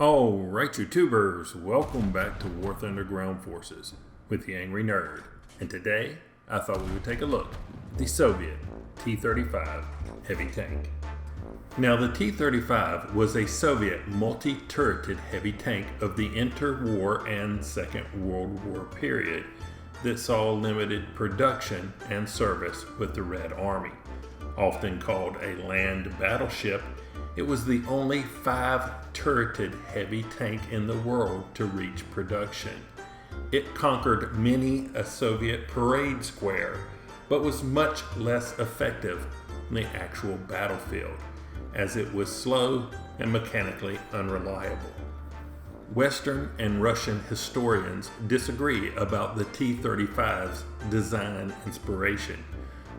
Alright, YouTubers, welcome back to War Thunder Ground Forces with the Angry Nerd. And today, I thought we would take a look at the Soviet T-35 heavy tank. Now, the T-35 was a Soviet multi-turreted heavy tank of the interwar and Second World War period that saw limited production and service with the Red Army. Often called a land battleship, it was the only 5-turreted heavy tank in the world to reach production. It conquered many a Soviet parade square, but was much less effective on the actual battlefield, as it was slow and mechanically unreliable. Western and Russian historians disagree about the T-35's design inspiration,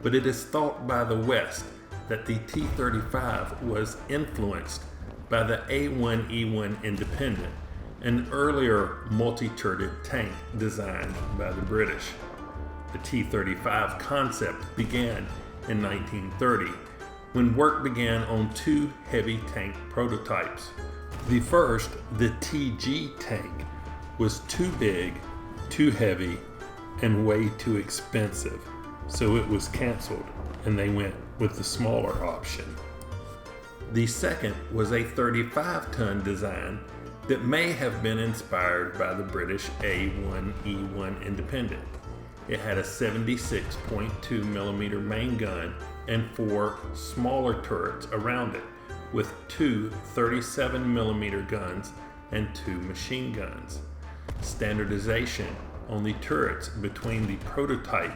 but it is thought by the West that the T-35 was influenced by the A1E1 Independent, an earlier multi-turreted tank designed by the British. The T-35 concept began in 1930, when work began on 2 heavy tank prototypes. The first, the TG tank, was too big, too heavy, and way too expensive, so it was canceled and they went with the smaller option. The second was a 35-ton design that may have been inspired by the British A1E1 Independent. It had a 76.2mm main gun and 4 smaller turrets around it, with 2 37mm guns and 2 machine guns. Standardization on the turrets between the prototype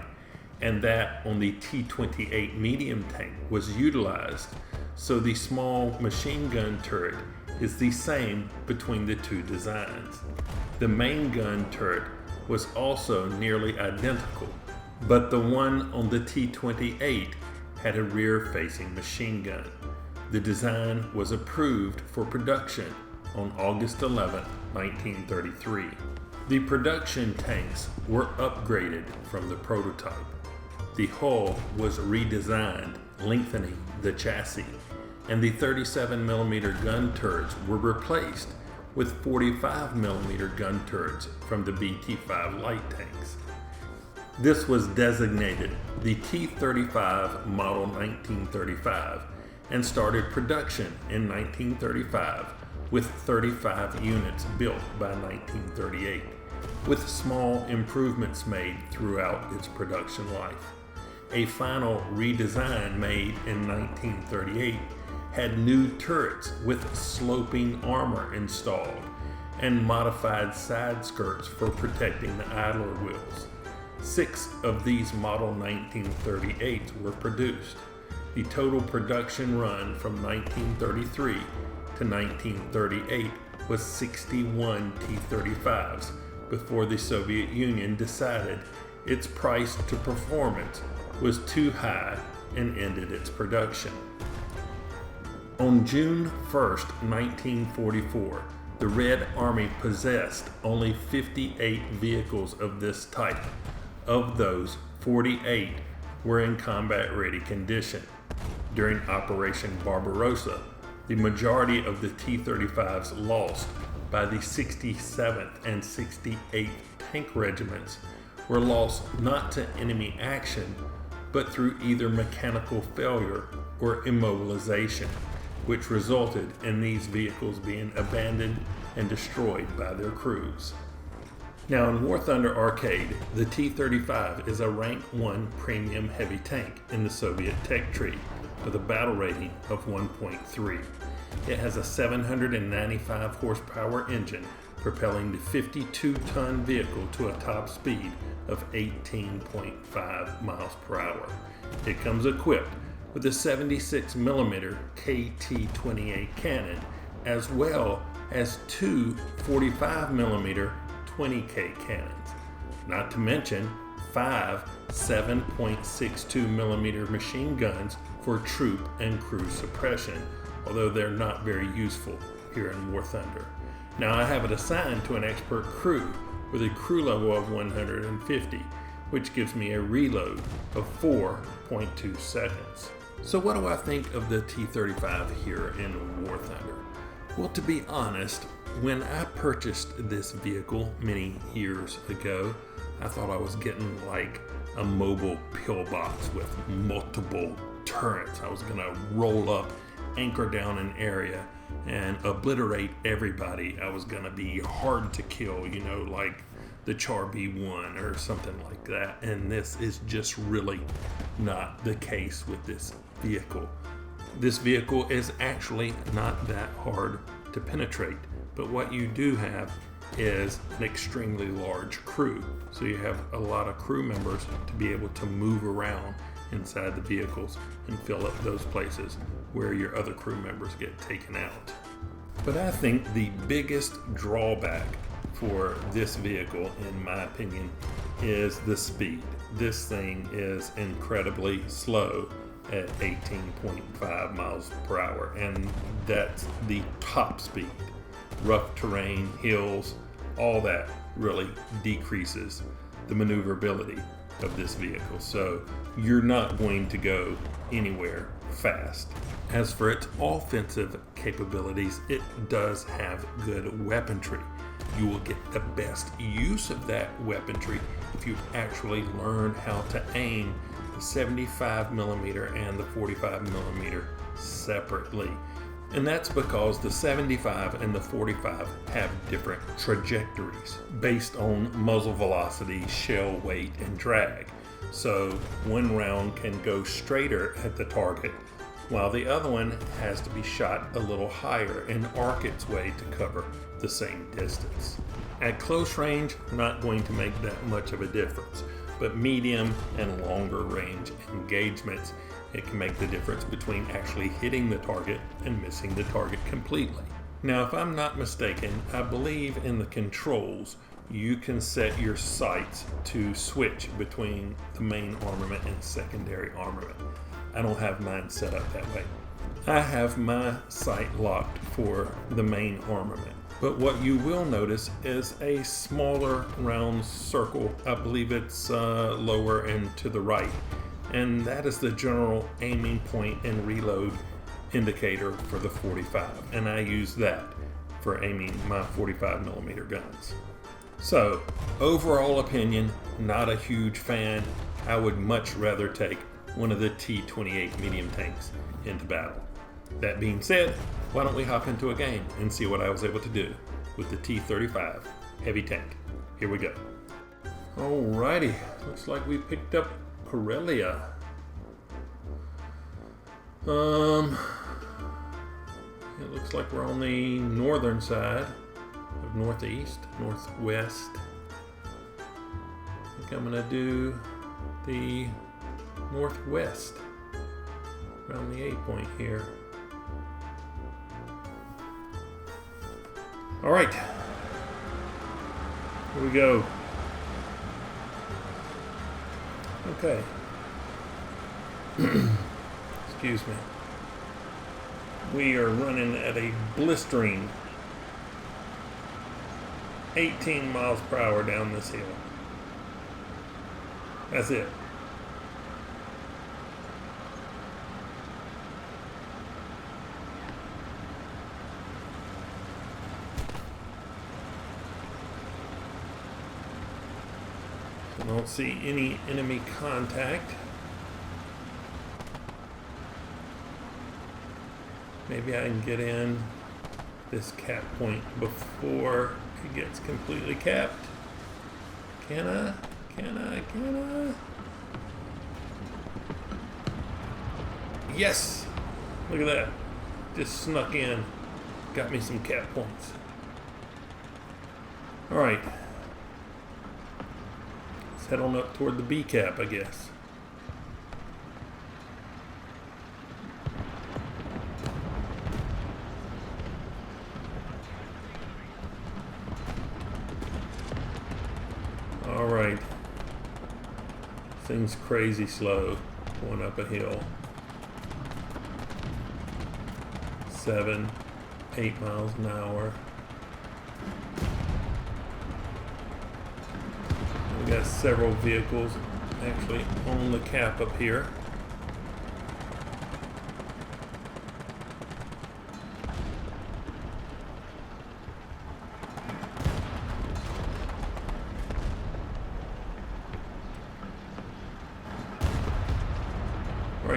and that on the T-28 medium tank was utilized, so the small machine gun turret is the same between the 2 designs. The main gun turret was also nearly identical, but the one on the T-28 had a rear-facing machine gun. The design was approved for production on August 11, 1933. The production tanks were upgraded from the prototype. The hull was redesigned, lengthening the chassis, and the 37mm gun turrets were replaced with 45mm gun turrets from the BT-5 light tanks. This was designated the T-35 Model 1935 and started production in 1935 with 35 units built by 1938, with small improvements made throughout its production life. A final redesign made in 1938 had new turrets with sloping armor installed and modified side skirts for protecting the idler wheels. 6 of these Model 1938s were produced. The total production run from 1933 to 1938 was 61 T-35s before the Soviet Union decided its price to performance was too high and ended its production. On June 1st, 1944, the Red Army possessed only 58 vehicles of this type. Of those, 48 were in combat-ready condition. During Operation Barbarossa, the majority of the T-35s lost by the 67th and 68th Tank Regiments were lost not to enemy action, but through either mechanical failure or immobilization, which resulted in these vehicles being abandoned and destroyed by their crews. Now, in War Thunder Arcade, the T-35 is a Rank 1 premium heavy tank in the Soviet tech tree with a battle rating of 1.3. It has a 795 horsepower engine propelling the 52-ton vehicle to a top speed of 18.5 miles per hour. It comes equipped with a 76mm KT-28 cannon, as well as 2 45mm 20K cannons, not to mention 5 7.62mm machine guns for troop and crew suppression, although they're not very useful here in War Thunder. Now, I have it assigned to an expert crew with a crew level of 150, which gives me a reload of 4.2 seconds. So what do I think of the T-35 here in War Thunder? Well, to be honest, when I purchased this vehicle many years ago, I thought I was getting like a mobile pillbox with multiple turrets. I was gonna roll up, anchor down an area, and obliterate everybody. I was gonna be hard to kill, you know, like the Char B1 or something like that. And this is just really not the case with this vehicle. This vehicle is actually not that hard to penetrate, but what you do have is an extremely large crew. So you have a lot of crew members to be able to move around inside the vehicles and fill up those places where your other crew members get taken out. But I think the biggest drawback for this vehicle, in my opinion, is the speed. This thing is incredibly slow at 18.5 miles per hour, and that's the top speed. Rough terrain, hills, all that really decreases the maneuverability of this vehicle. So you're not going to go anywhere fast. As for its offensive capabilities, it does have good weaponry. You will get the best use of that weaponry if you actually learn how to aim the 75mm and the 45mm separately. And that's because the 75 and the 45 have different trajectories based on muzzle velocity, shell weight, and drag. So one round can go straighter at the target, while the other one has to be shot a little higher and arc its way to cover the same distance. At close range, not going to make that much of a difference, but medium and longer range engagements, it can make the difference between actually hitting the target and missing the target completely. Now, if I'm not mistaken, I believe in the controls, you can set your sights to switch between the main armament and secondary armament. I don't have mine set up that way. I have my sight locked for the main armament. But what you will notice is a smaller round circle. I believe it's lower and to the right. And that is the general aiming point and reload indicator for the 45. And I use that for aiming my 45mm guns. So, overall opinion, not a huge fan. I would much rather take one of the T-28 medium tanks into battle. That being said, why don't we hop into a game and see what I was able to do with the T-35 heavy tank. Here we go. Alrighty, looks like we picked up Corellia. It looks like we're on the northern side of northeast, northwest. I think I'm gonna do the northwest around the A point here. All right, here we go. Okay. Excuse me. We are running at a blistering 18 miles per hour down this hill. That's it. I don't see any enemy contact. Maybe I can get in this cap point before it gets completely capped. Can I? Yes! Look at that. Just snuck in. Got me some cap points. Alright. Let's head on up toward the B cap, I guess. Alright. Thing's crazy slow going up a hill. 7, 8 miles an hour. We got several vehicles actually on the cap up here.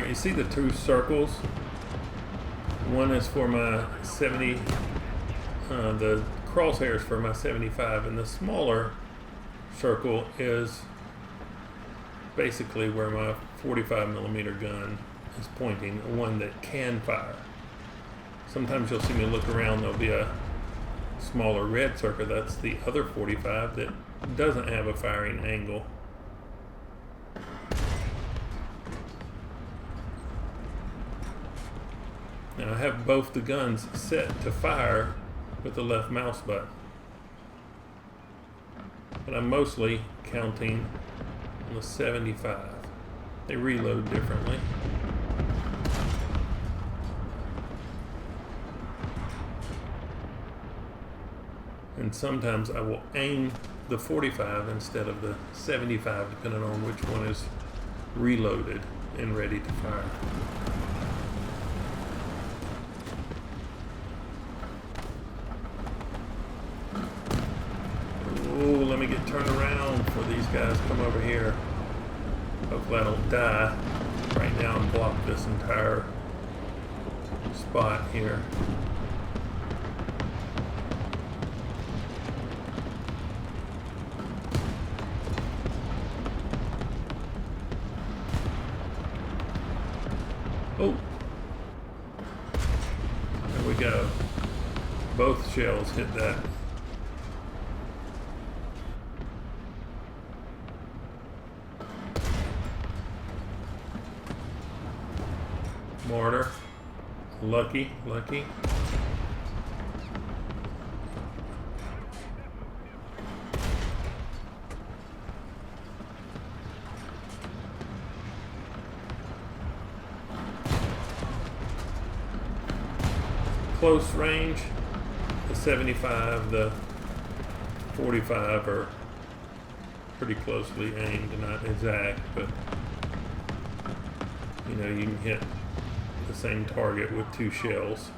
Alright, you see the two circles? One is for my 70, the crosshairs for my 75, and the smaller circle is basically where my 45 millimeter gun is pointing, the one that can fire. Sometimes you'll see me look around, there'll be a smaller red circle, that's the other 45 that doesn't have a firing angle. Now I have both the guns set to fire with the left mouse button, but I'm mostly counting on the 75. They reload differently. And sometimes I will aim the 45 instead of the 75, depending on which one is reloaded and ready to fire. Oh, let me get turned around before these guys come over here. Hopefully I don't die right now and block this entire spot here. Oh, there we go. Both shells hit that. Mortar. Lucky. Close range, the 75, the 45 are pretty closely aimed, not exact, but you know, you can hit the same target with two shells.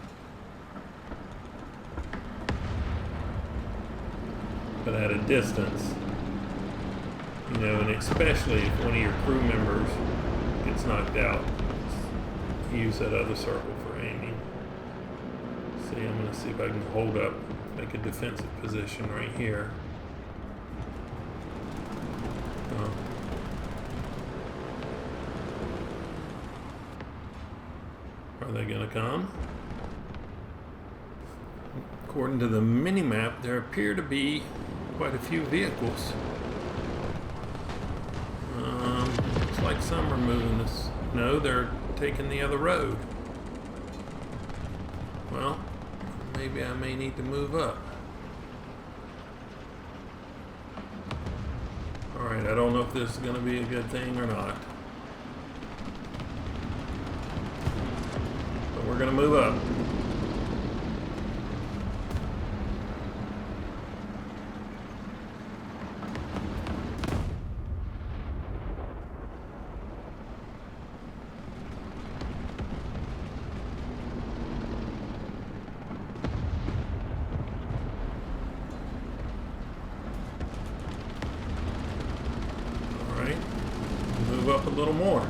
But at a distance, you know, and especially if one of your crew members gets knocked out, use that other circle for aiming. See, I'm going to see if I can hold up, make a defensive position right here. Are they going to come? According to the mini-map, there appear to be quite a few vehicles. Looks like some are moving this. No, they're taking the other road. Well, maybe I may need to move up. Alright, I don't know if this is going to be a good thing or not. But we're going to move up. Up a little more.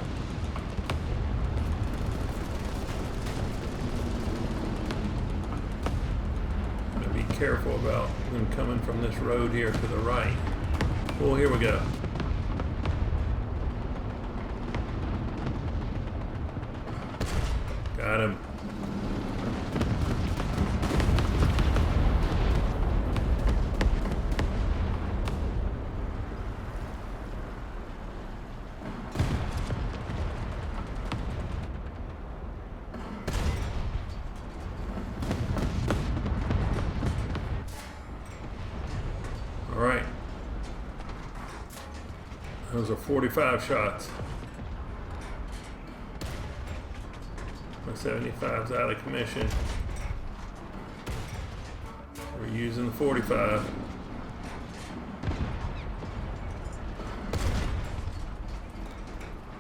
Gotta be careful about them coming from this road here to the right. Oh, here we go. Got him. Alright, those are 45 shots. My 75's out of commission. We're using the 45.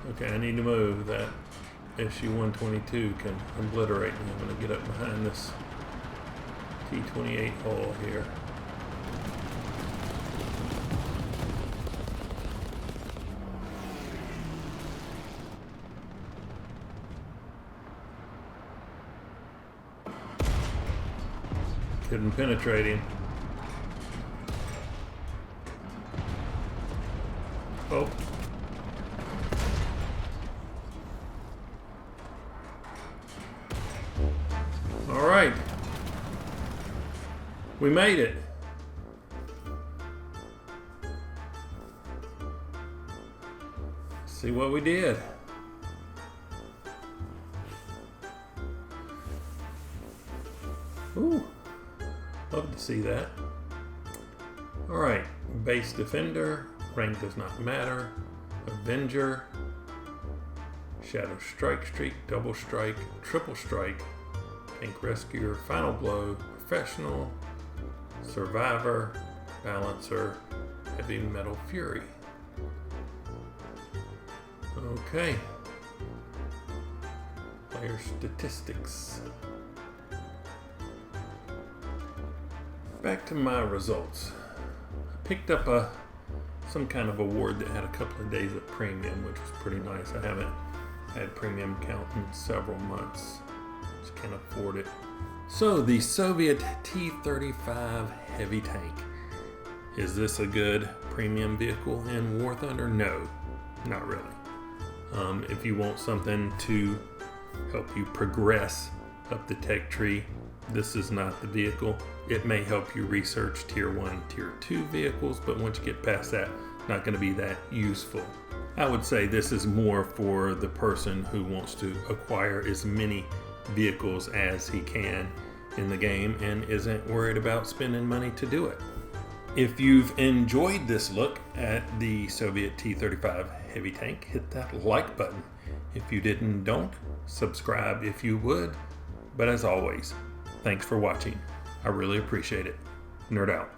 Okay, I need to move. That SU-122 can obliterate me. I'm going to get up behind this T-28 hole here. Couldn't penetrate him. Oh. All right. We made it. See what we did. Ooh, love to see that. All right, base defender, rank does not matter, avenger, shadow strike streak, double strike, triple strike, tank rescuer, final blow, professional, survivor, balancer, heavy metal fury. Okay. Player statistics. Back to my results. I picked up some kind of award that had a couple of days of premium, which was pretty nice. I haven't had premium count in several months. Just can't afford it. So the Soviet T-35 heavy tank. Is this a good premium vehicle in War Thunder? No, not really. If you want something to help you progress up the tech tree, this is not the vehicle. It may help you research Tier 1, Tier 2 vehicles, but once you get past that, not going to be that useful. I would say this is more for the person who wants to acquire as many vehicles as he can in the game and isn't worried about spending money to do it. If you've enjoyed this look at the Soviet T-35 heavy tank, hit that like button. If you didn't, don't. Subscribe if you would. But as always, thanks for watching. I really appreciate it. Nerd out.